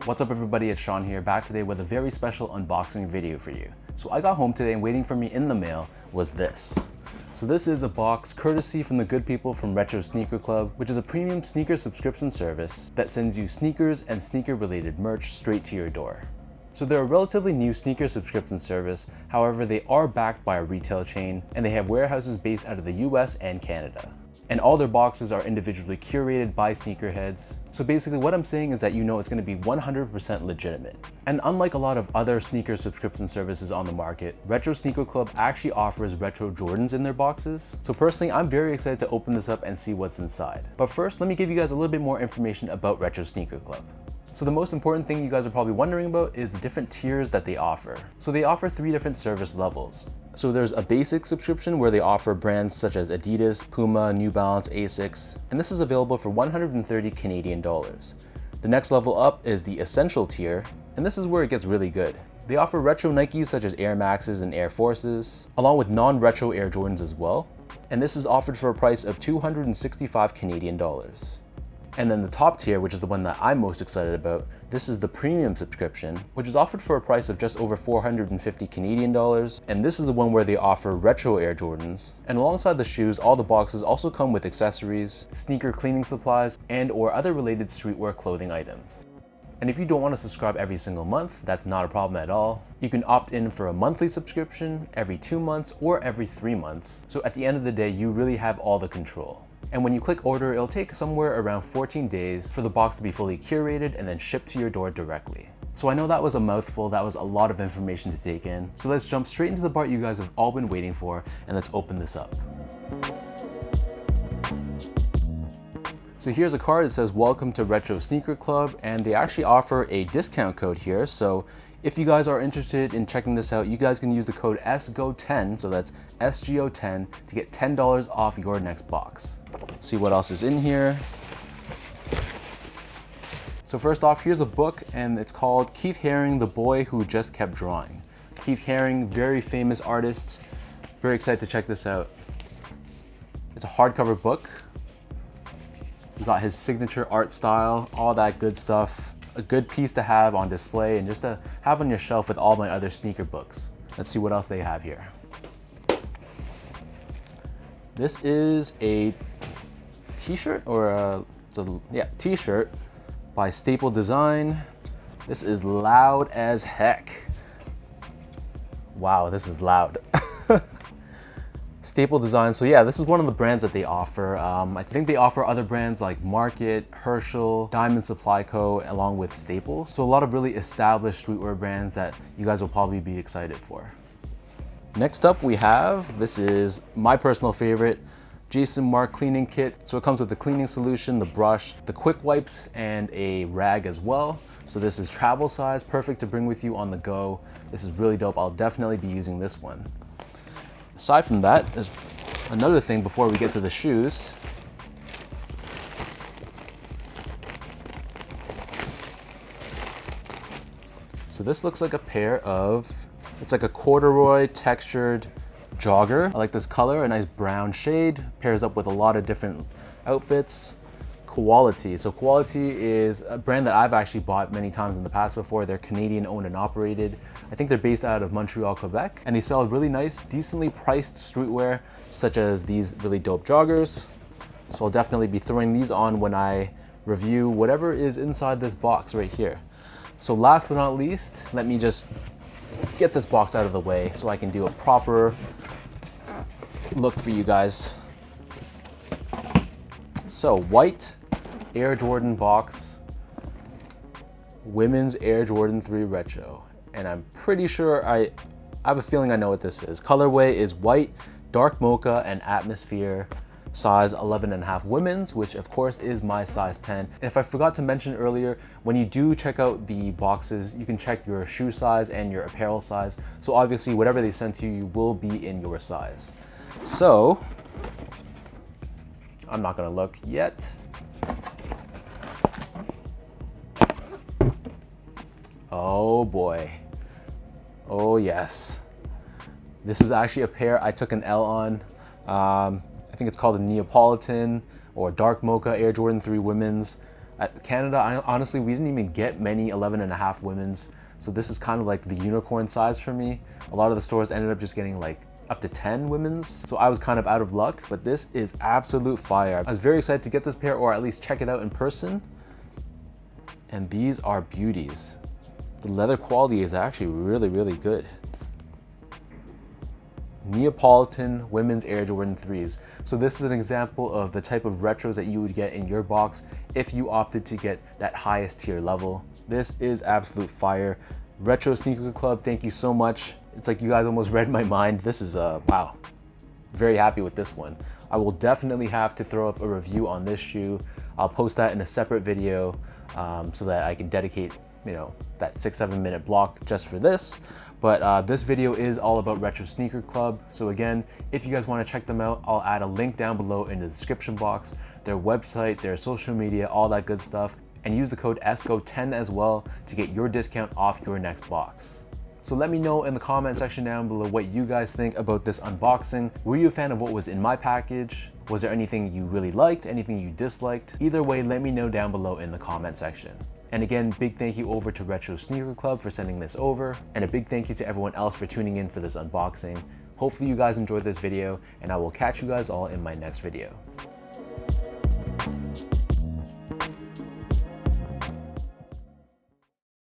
What's up everybody, it's Sean here, back today with a very special unboxing video for you. So I got home today and waiting for me in the mail was this. So this is a box courtesy from the good people from Retro Sneaker Club, which is a premium sneaker subscription service that sends you sneakers and sneaker related merch straight to your door. So they're a relatively new sneaker subscription service, however they are backed by a retail chain and they have warehouses based out of the US and Canada. And all their boxes are individually curated by sneakerheads. So basically what I'm saying is that you know it's gonna be 100% legitimate. And unlike a lot of other sneaker subscription services on the market, Retro Sneaker Club actually offers retro Jordans in their boxes. So personally, I'm very excited to open this up and see what's inside. But first, let me give you guys a little bit more information about Retro Sneaker Club. So the most important thing you guys are probably wondering about is the different tiers that they offer. So they offer 3 different service levels. So there's a basic subscription where they offer brands such as Adidas, Puma, New Balance, Asics, and this is available for 130 Canadian dollars. The next level up is the essential tier, and this is where it gets really good. They offer retro Nikes such as Air Maxes and Air Forces, along with non-retro Air Jordans as well. And this is offered for a price of 265 Canadian dollars. And then the top tier, which is the one that I'm most excited about, this is the premium subscription, which is offered for a price of just over 450 Canadian dollars. And this is the one where they offer retro Air Jordans. And alongside the shoes, all the boxes also come with accessories, sneaker cleaning supplies, and or other related streetwear clothing items. And if you don't want to subscribe every single month, that's not a problem at all. You can opt in for a monthly subscription, every 2 months, or every 3 months. So at the end of the day, you really have all the control. And when you click order, it'll take somewhere around 14 days for the box to be fully curated and then shipped to your door directly. So I know that was a mouthful, that was a lot of information to take in. So let's jump straight into the part you guys have all been waiting for, and let's open this up. So here's a card that says welcome to Retro Sneaker Club, and they actually offer a discount code here. So if you guys are interested in checking this out, you guys can use the code SGO10, so that's SGO10, to get $10 off your next box. Let's see what else is in here. So first off, here's a book, and it's called Keith Haring, The Boy Who Just Kept Drawing. Keith Haring, very famous artist. Very excited to check this out. It's a hardcover book. He's got his signature art style, all that good stuff. A good piece to have on display and just to have on your shelf with all my other sneaker books. Let's see what else they have here. This is a t-shirt or t-shirt by Staple Design. This is loud as heck. Wow, this is loud. Staple Design. So yeah, this is one of the brands that they offer. I think they offer other brands like Market, Herschel, Diamond Supply Co. along with Staple. So a lot of really established streetwear brands that you guys will probably be excited for. Next up we have, this is my personal favorite, Jason Markk cleaning kit. So it comes with the cleaning solution, the brush, the quick wipes, and a rag as well. So this is travel size, perfect to bring with you on the go. This is really dope. I'll definitely be using this one. Aside from that, there's another thing before we get to the shoes. So this looks like a pair of, it's like a corduroy textured jogger. I like this color, a nice brown shade, pairs up with a lot of different outfits. Quality. So Quality is a brand that I've actually bought many times in the past before. They're Canadian owned and operated. I think they're based out of Montreal, Quebec, and they sell really nice, decently priced streetwear, such as these really dope joggers. So I'll definitely be throwing these on when I review whatever is inside this box right here. So last but not least, let me just get this box out of the way so I can do a proper look for you guys. So white Air Jordan box, women's Air Jordan 3 Retro. And I'm pretty sure I have a feeling I know what this is. Colorway is white, dark mocha, and atmosphere. Size 11.5 women's, which of course is my size 10. And if I forgot to mention earlier, when you do check out the boxes, you can check your shoe size and your apparel size. So obviously whatever they send to you will be in your size. So I'm not gonna look yet. Oh boy. Oh yes. This is actually a pair I took an L on. I think it's called a Neapolitan or Dark Mocha Air Jordan 3 Women's. At Canada, honestly, we didn't even get many 11.5 women's. So this is kind of like the unicorn size for me. A lot of the stores ended up just getting like up to 10 women's. So I was kind of out of luck, but this is absolute fire. I was very excited to get this pair or at least check it out in person. And these are beauties. The leather quality is actually really, really good. Neapolitan women's Air Jordan 3s. So this is an example of the type of retros that you would get in your box if you opted to get that highest tier level. This is absolute fire. Retro Sneaker Club, thank you so much. It's like you guys almost read my mind. This is wow. Very happy with this one. I will definitely have to throw up a review on this shoe. I'll post that in a separate video so that I can dedicate, you know, that 6-7 minute block just for this. But this video is all about Retro Sneaker Club. So again, if you guys want to check them out, I'll add a link down below in the description box, their website, their social media, all that good stuff. And use the code ESCO10 as well to get your discount off your next box. So let me know in the comment section down below what you guys think about this unboxing. Were you a fan of what was in my package? Was there anything you really liked, anything you disliked? Either way, let me know down below in the comment section. And again, big thank you over to Retro Sneaker Club for sending this over, and a big thank you to everyone else for tuning in for this unboxing. Hopefully you guys enjoyed this video, and I will catch you guys all in my next video.